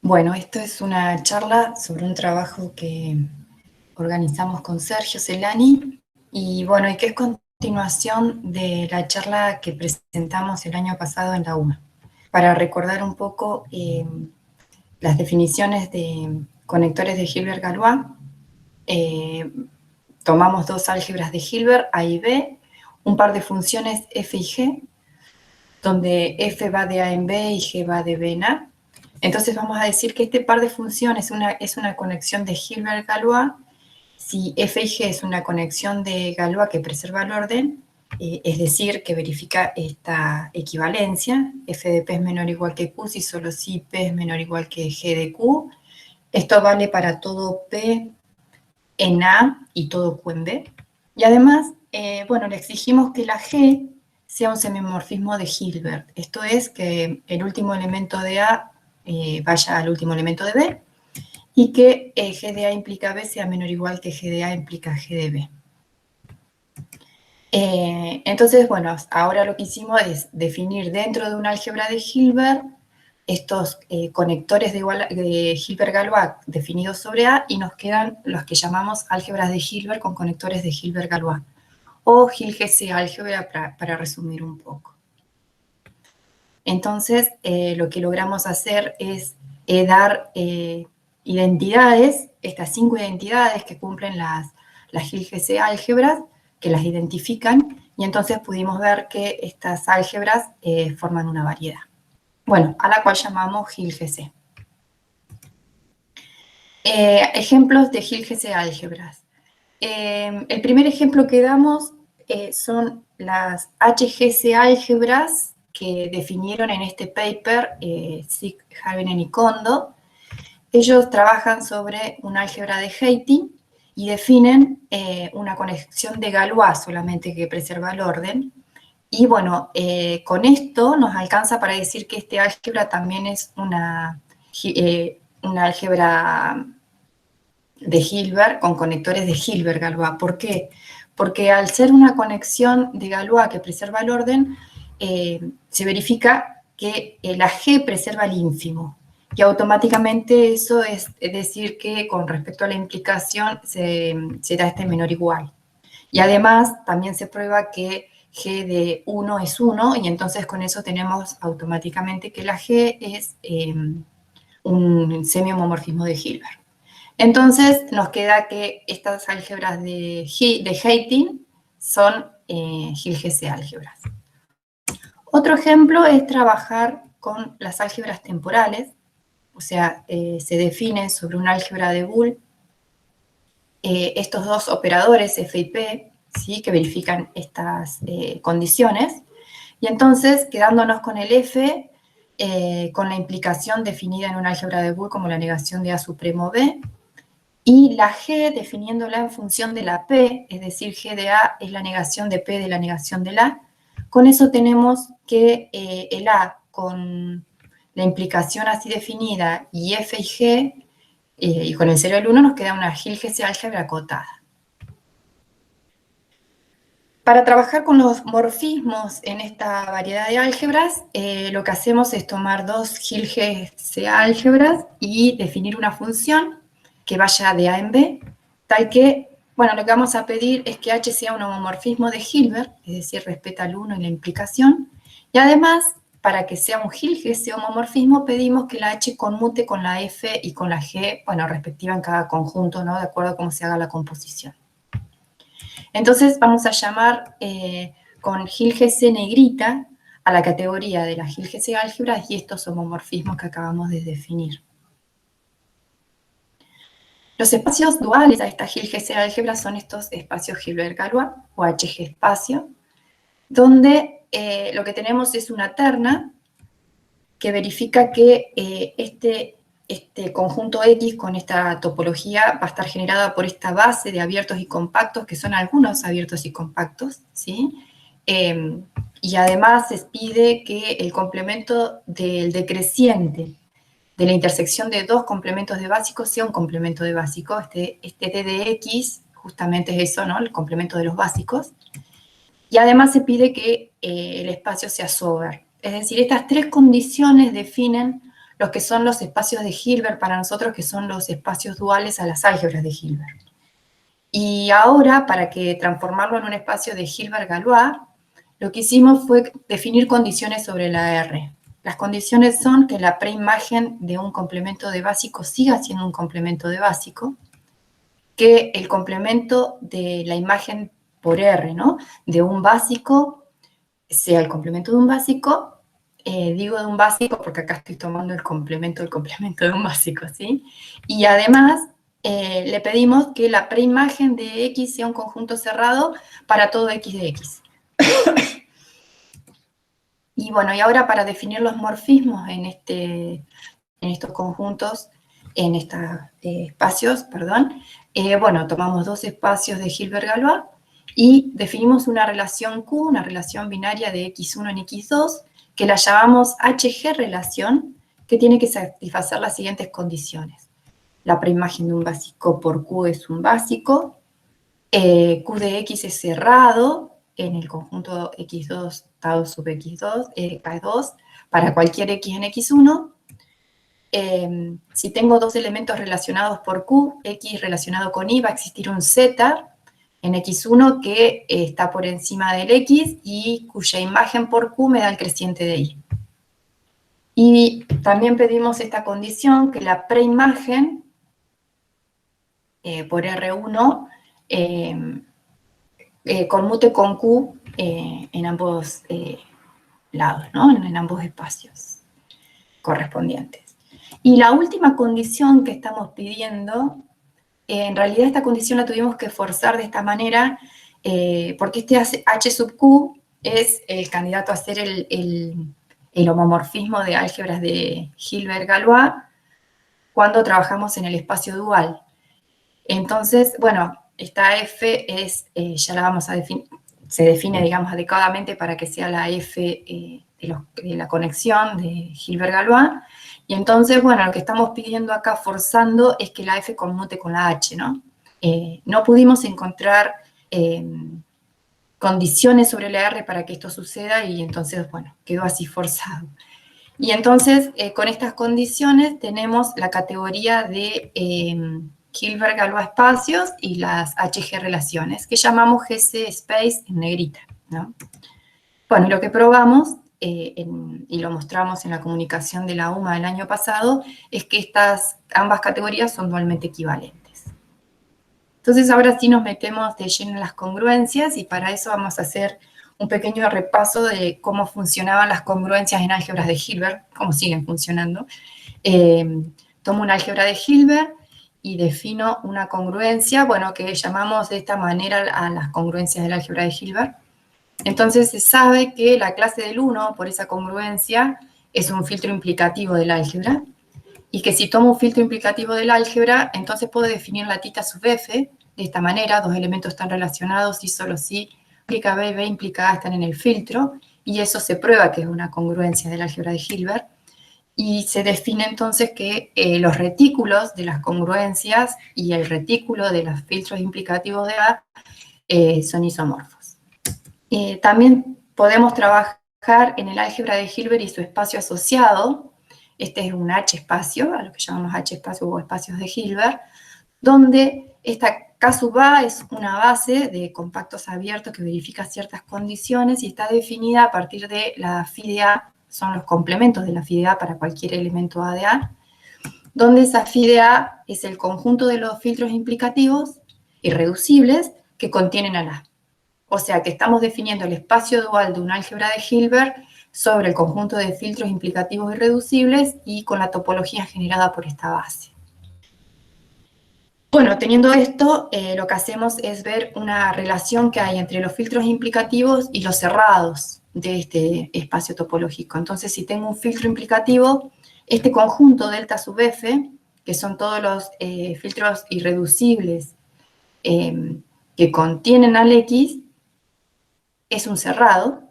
Bueno, esto es una charla sobre un trabajo que organizamos con Sergio Celani y bueno, y que es continuación de la charla que presentamos el año pasado en la UMA. Para recordar un poco las definiciones de conectores de Hilbert-Galois, tomamos dos álgebras de Hilbert, A y B, un par de funciones f y g, donde f va de A en B y g va de B en A. Entonces vamos a decir que este par de funciones es una conexión de Hilbert-Galois. Si f y g es una conexión de Galois que preserva el orden, es decir, que verifica esta equivalencia, f de p es menor o igual que q, si solo si p es menor o igual que g de q. Esto vale para todo p en A y todo Q en B. Y además, bueno, le exigimos que la G sea un semimorfismo de Hilbert. Esto es que el último elemento de A vaya al último elemento de B y que G de A implica B sea menor o igual que G de A implica G de B. Entonces, bueno, ahora lo que hicimos es definir dentro de una álgebra de Hilbert estos conectores de Hilbert-Galois definidos sobre A y nos quedan los que llamamos álgebras de Hilbert con conectores de Hilbert-Galois o Hil-GC álgebra para resumir un poco. Entonces, lo que logramos hacer es dar identidades, estas 5 identidades que cumplen las Hil-GC álgebras, que las identifican, y entonces pudimos ver que estas álgebras forman una variedad. Bueno, a la cual llamamos Hil-GC. Ejemplos de Hil-GC álgebras. El primer ejemplo que damos son las HGC álgebras que definieron en este paper Sig, Havinen y Kondo. Ellos trabajan sobre una álgebra de Heyting y definen una conexión de Galois solamente que preserva el orden. Y bueno, con esto nos alcanza para decir que este álgebra también es una álgebra de Hilbert con conectores de Hilbert-Galois. ¿Por qué? Porque al ser una conexión de Galois que preserva el orden, se verifica que la G preserva el ínfimo. Y automáticamente eso es decir que con respecto a la implicación se da este menor igual. Y además también se prueba que G de 1 es 1 y entonces con eso tenemos automáticamente que la G es un semi-homomorfismo de Hilbert. Entonces nos queda que estas álgebras de Heyting son Hil-GC álgebras. Otro ejemplo es trabajar con las álgebras temporales, o sea, se define sobre una álgebra de Boole estos dos operadores f y p, ¿sí?, que verifican estas condiciones, y entonces quedándonos con el f, con la implicación definida en una álgebra de Boole como la negación de A supremo B, y la G definiéndola en función de la P, es decir, G de A es la negación de P de la negación del A. Con eso tenemos que el A con la implicación así definida y F y G, y con el 0 y el 1 nos queda una Hil-GC álgebra acotada. Para trabajar con los morfismos en esta variedad de álgebras, lo que hacemos es tomar dos Hil-GC álgebras y definir una función que vaya de A en B, tal que, bueno, lo que vamos a pedir es que H sea un homomorfismo de Hilbert, es decir, respeta el 1 y la implicación, y además, para que sea un Hil-GC homomorfismo, pedimos que la H conmute con la F y con la G, bueno, respectiva en cada conjunto, ¿no?, de acuerdo a cómo se haga la composición. Entonces vamos a llamar con Hil-GC negrita a la categoría de las Hil-GC álgebras y estos homomorfismos que acabamos de definir. Los espacios duales a esta Hil-GC álgebra son estos espacios Hilbert-Galois o HG espacio, donde lo que tenemos es una terna que verifica que este conjunto X con esta topología va a estar generada por esta base de abiertos y compactos, que son algunos abiertos y compactos, ¿sí? Y además se pide que el complemento del decreciente de la intersección de dos complementos de básicos sea un complemento de básico. Este D de X justamente es eso, ¿no?, el complemento de los básicos. Y además se pide que el espacio sea sober. Es decir, estas tres condiciones definen los que son los espacios de Hilbert para nosotros, que son los espacios duales a las álgebras de Hilbert. Y ahora, para que transformarlo en un espacio de Hilbert-Galois, lo que hicimos fue definir condiciones sobre la R. Las condiciones son que la preimagen de un complemento de básico siga siendo un complemento de básico, que el complemento de la imagen por R, ¿no?, de un básico sea el complemento de un básico. Digo de un básico porque acá estoy tomando el complemento del complemento de un básico, ¿sí? Y además le pedimos que la preimagen de X sea un conjunto cerrado para todo X de X. Y bueno, y ahora para definir los morfismos en estos conjuntos, en estos espacios, perdón, bueno, tomamos dos espacios de Hilbert-Galois y definimos una relación Q, una relación binaria de X1 en X2, que la llamamos HG relación, que tiene que satisfacer las siguientes condiciones. La preimagen de un básico por Q es un básico, Q de X es cerrado en el conjunto X2, Tau sub X2, K2, para cualquier X en X1. Si tengo dos elementos relacionados por Q, X relacionado con Y, va a existir un Z en X1 que está por encima del X y cuya imagen por Q me da el creciente de Y. Y también pedimos esta condición, que la preimagen por R1 conmute con Q en ambos lados, ¿no?, en ambos espacios correspondientes. Y la última condición que estamos pidiendo, en realidad esta condición la tuvimos que forzar de esta manera, porque este H sub Q es el candidato a ser el homomorfismo de álgebras de Hilbert-Galois cuando trabajamos en el espacio dual. Entonces, bueno, esta F es, ya la vamos a definir, se define, digamos, adecuadamente para que sea la F de la conexión de Hilbert-Galois. Y entonces, bueno, lo que estamos pidiendo acá, forzando, es que la F conmute con la H, ¿no? No pudimos encontrar condiciones sobre la R para que esto suceda y entonces, bueno, quedó así forzado. Y entonces, con estas condiciones tenemos la categoría de Hilbert-Galois espacios y las HG relaciones, que llamamos GC space en negrita, ¿no? Bueno, lo que probamos, y lo mostramos en la comunicación de la UMA del año pasado, es que ambas categorías son dualmente equivalentes. Entonces, ahora sí nos metemos de lleno en las congruencias, y para eso vamos a hacer un pequeño repaso de cómo funcionaban las congruencias en álgebras de Hilbert, cómo siguen funcionando. Tomo una álgebra de Hilbert y defino una congruencia, bueno, que llamamos de esta manera a las congruencias del álgebra de Hilbert. Entonces se sabe que la clase del 1, por esa congruencia, es un filtro implicativo del álgebra, y que si tomo un filtro implicativo del álgebra, entonces puedo definir la tita sub f de esta manera: dos elementos están relacionados y solo si implica B y B implica A están en el filtro, y eso se prueba que es una congruencia del álgebra de Hilbert. Y se define entonces que los retículos de las congruencias y el retículo de los filtros implicativos de A son isomorfos. También podemos trabajar en el álgebra de Hilbert y su espacio asociado. Este es un H-espacio, a lo que llamamos H-espacio o espacios de Hilbert, donde esta K sub A es una base de compactos abiertos que verifica ciertas condiciones y está definida a partir de la phi de A, son los complementos de la phi de A para cualquier elemento A de A, donde esa phi de A es el conjunto de los filtros implicativos irreducibles que contienen a la A. O sea que estamos definiendo el espacio dual de un álgebra de Hilbert sobre el conjunto de filtros implicativos irreducibles y con la topología generada por esta base. Bueno, teniendo esto, lo que hacemos es ver una relación que hay entre los filtros implicativos y los cerrados de este espacio topológico. Entonces, si tengo un filtro implicativo, este conjunto delta sub f, que son todos los filtros irreducibles que contienen al X, es un cerrado,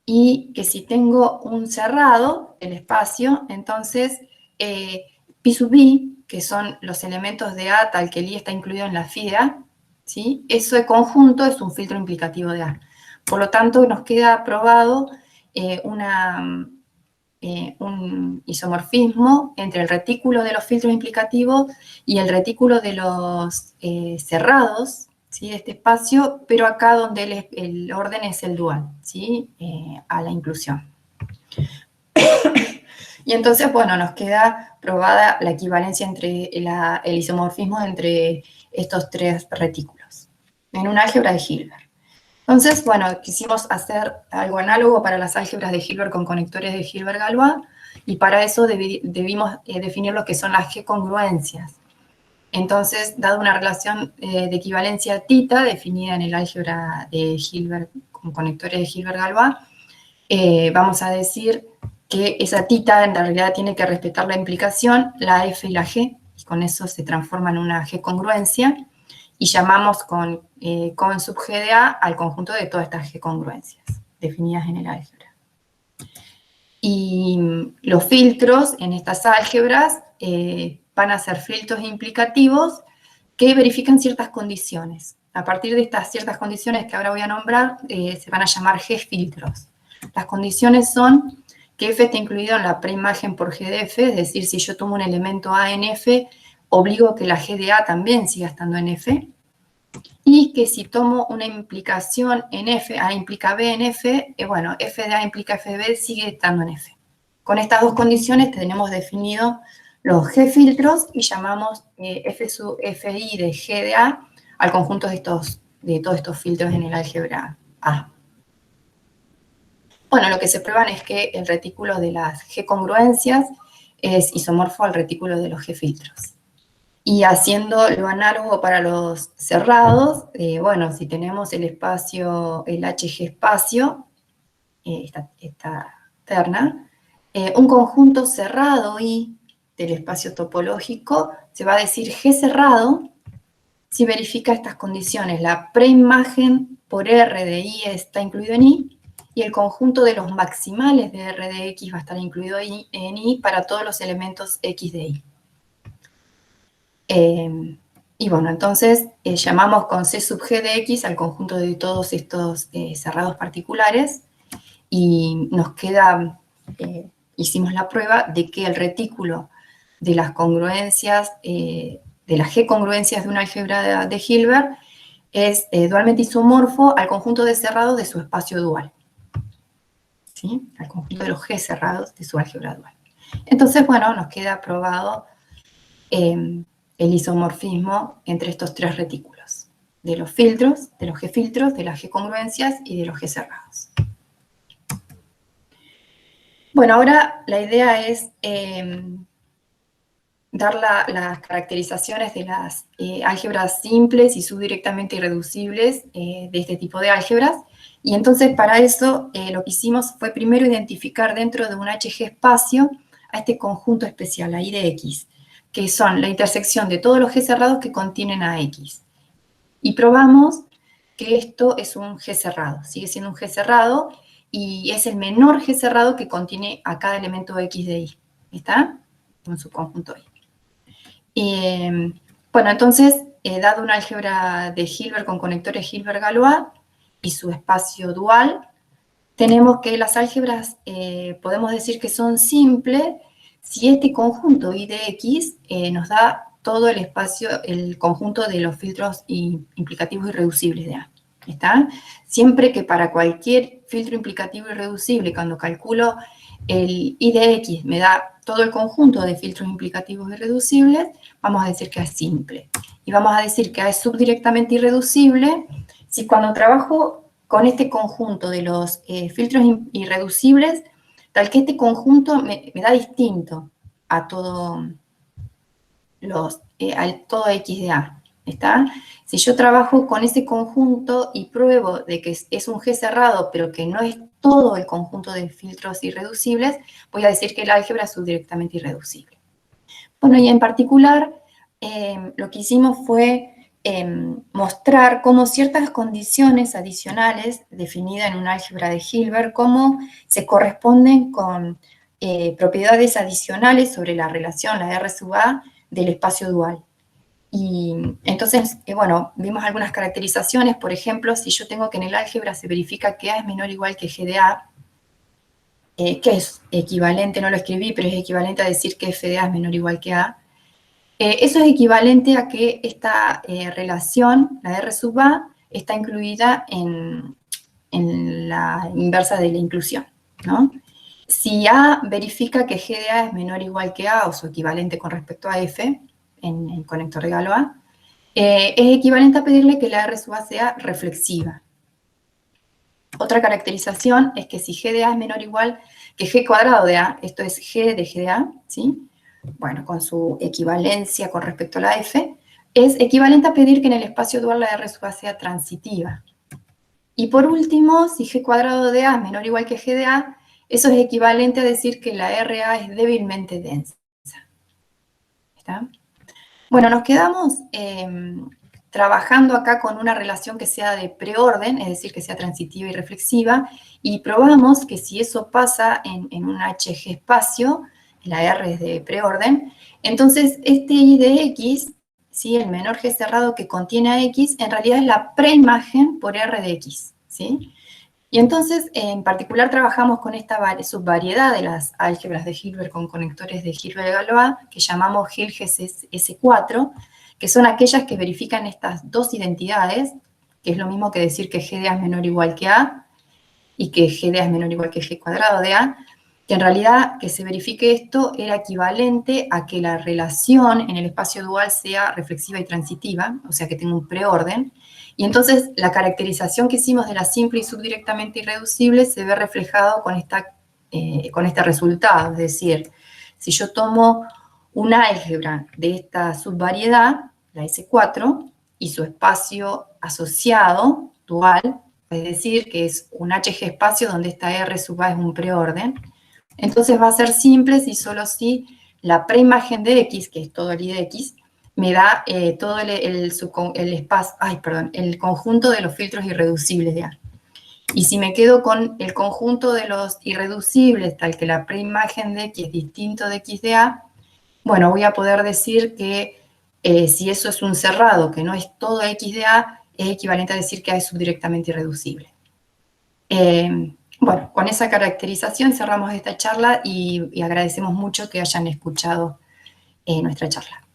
y que si tengo un cerrado, el espacio, entonces pi sub i, que son los elementos de A tal que el i está incluido en la phi de A, ¿sí? Ese conjunto es un filtro implicativo de A. Por lo tanto, nos queda probado un isomorfismo entre el retículo de los filtros implicativos y el retículo de los cerrados, ¿sí? De este espacio, pero acá donde el orden es el dual, ¿sí? A la inclusión. Y entonces, bueno, nos queda probada la equivalencia entre el isomorfismo entre estos tres retículos en un álgebra de Hilbert. Entonces, bueno, quisimos hacer algo análogo para las álgebras de Hilbert con conectores de Hilbert-Galois, y para eso debimos definir lo que son las G-congruencias. Entonces, dado una relación de equivalencia tita definida en el álgebra de Hilbert con conectores de Hilbert-Galois, vamos a decir que esa tita en realidad tiene que respetar la implicación, la F y la G, y con eso se transforma en una G-congruencia, y llamamos con sub G de A al conjunto de todas estas G-congruencias definidas en el álgebra. Y los filtros en estas álgebras van a ser filtros implicativos que verifican ciertas condiciones. A partir de estas ciertas condiciones que ahora voy a nombrar, se van a llamar G-filtros. Las condiciones son que F esté incluido en la preimagen por G de F, es decir, si yo tomo un elemento A en F, obligo que la G de A también siga estando en F, y que si tomo una implicación en F, A implica B en F, bueno, F de A implica F de B sigue estando en F. Con estas dos condiciones tenemos definido los G-filtros y llamamos F sub Fi de G de A al conjunto de todos estos filtros en el álgebra A. Bueno, lo que se prueban es que el retículo de las G-congruencias es isomorfo al retículo de los G-filtros. Y haciendo lo análogo para los cerrados, bueno, si tenemos el espacio, el HG espacio, esta terna, un conjunto cerrado I del espacio topológico se va a decir G cerrado si verifica estas condiciones. La preimagen por R de I está incluido en I, y el conjunto de los maximales de R de X va a estar incluido en I para todos los elementos X de I. Y bueno, entonces llamamos con C sub G de X al conjunto de todos estos cerrados particulares, y nos queda, hicimos la prueba de que el retículo de las congruencias, de las G-congruencias de una álgebra de Hilbert es dualmente isomorfo al conjunto de cerrados de su espacio dual, ¿sí? Al conjunto de los G cerrados de su álgebra dual. Entonces, bueno, nos queda probado el isomorfismo entre estos tres retículos, de los filtros, de los G-filtros, de las G-congruencias y de los G cerrados. Bueno, ahora la idea es dar las caracterizaciones de las álgebras simples y subdirectamente irreducibles de este tipo de álgebras. Y entonces para eso lo que hicimos fue primero identificar dentro de un HG espacio a este conjunto especial, a I de X, que son la intersección de todos los G cerrados que contienen a X. Y probamos que esto es un G cerrado, sigue siendo un G cerrado, y es el menor G cerrado que contiene a cada elemento X de I. ¿Está? En su conjunto I. Bueno, entonces, dado una álgebra de Hilbert con conectores Hilbert-Galois y su espacio dual, tenemos que las álgebras podemos decir que son simples si este conjunto I de X nos da todo el espacio, el conjunto de los filtros implicativos irreducibles de A. ¿Está? Siempre que para cualquier filtro implicativo irreducible, cuando calculo el I de X me da todo el conjunto de filtros implicativos irreducibles, vamos a decir que es simple. Y vamos a decir que A es subdirectamente irreducible si cuando trabajo con este conjunto de los filtros irreducibles, tal que este conjunto me da distinto a todo X de A. ¿Está? Si yo trabajo con ese conjunto y pruebo de que es un G cerrado, pero que no es todo el conjunto de filtros irreducibles, voy a decir que el álgebra es subdirectamente irreducible. Bueno, y en particular, lo que hicimos fue mostrar cómo ciertas condiciones adicionales definidas en un álgebra de Hilbert, cómo se corresponden con propiedades adicionales sobre la relación, la R sub A, del espacio dual. Y entonces, bueno, vimos algunas caracterizaciones. Por ejemplo, si yo tengo que en el álgebra se verifica que A es menor o igual que G de A, que es equivalente, no lo escribí, pero es equivalente a decir que f de A es menor o igual que A. Eso es equivalente a que esta relación, la R sub A, está incluida en la inversa de la inclusión, ¿no? Si A verifica que G de A es menor o igual que A, o su equivalente con respecto a F, en el conector de Galois, es equivalente a pedirle que la R sub A sea reflexiva. Otra caracterización es que si G de A es menor o igual que G cuadrado de A, esto es G de G de A, ¿sí? Bueno, con su equivalencia con respecto a la F, es equivalente a pedir que en el espacio dual la R sub A sea transitiva. Y por último, si G cuadrado de A es menor o igual que G de A, eso es equivalente a decir que la RA es débilmente densa. ¿Está? Bueno, nos quedamos trabajando acá con una relación que sea de preorden, es decir, que sea transitiva y reflexiva, y probamos que si eso pasa en un HG espacio, la R es de preorden, entonces este I de X, ¿sí? El menor G cerrado que contiene a X, en realidad es la preimagen por R de X, ¿sí? Y entonces, en particular, trabajamos con esta subvariedad de las álgebras de Hilbert con conectores de Hilbert-Galois, que llamamos Hilges S4, que son aquellas que verifican estas dos identidades, que es lo mismo que decir que G de A es menor o igual que A, y que G de A es menor o igual que G cuadrado de A, que en realidad que se verifique esto era equivalente a que la relación en el espacio dual sea reflexiva y transitiva, o sea que tenga un preorden, y entonces la caracterización que hicimos de la simple y subdirectamente irreducible se ve reflejado con este resultado, es decir, si yo tomo una álgebra de esta subvariedad, la S4, y su espacio asociado, dual, es decir, que es un HG espacio donde esta R sub A es un preorden, entonces va a ser simple si solo si la preimagen de X, que es todo el I de X, me da todo el conjunto de los filtros irreducibles de A. Y si me quedo con el conjunto de los irreducibles, tal que la preimagen de X es distinto de X de A, bueno, voy a poder decir que si eso es un cerrado, que no es todo X de A, es equivalente a decir que A es subdirectamente irreducible. Bueno, con esa caracterización cerramos esta charla y agradecemos mucho que hayan escuchado nuestra charla.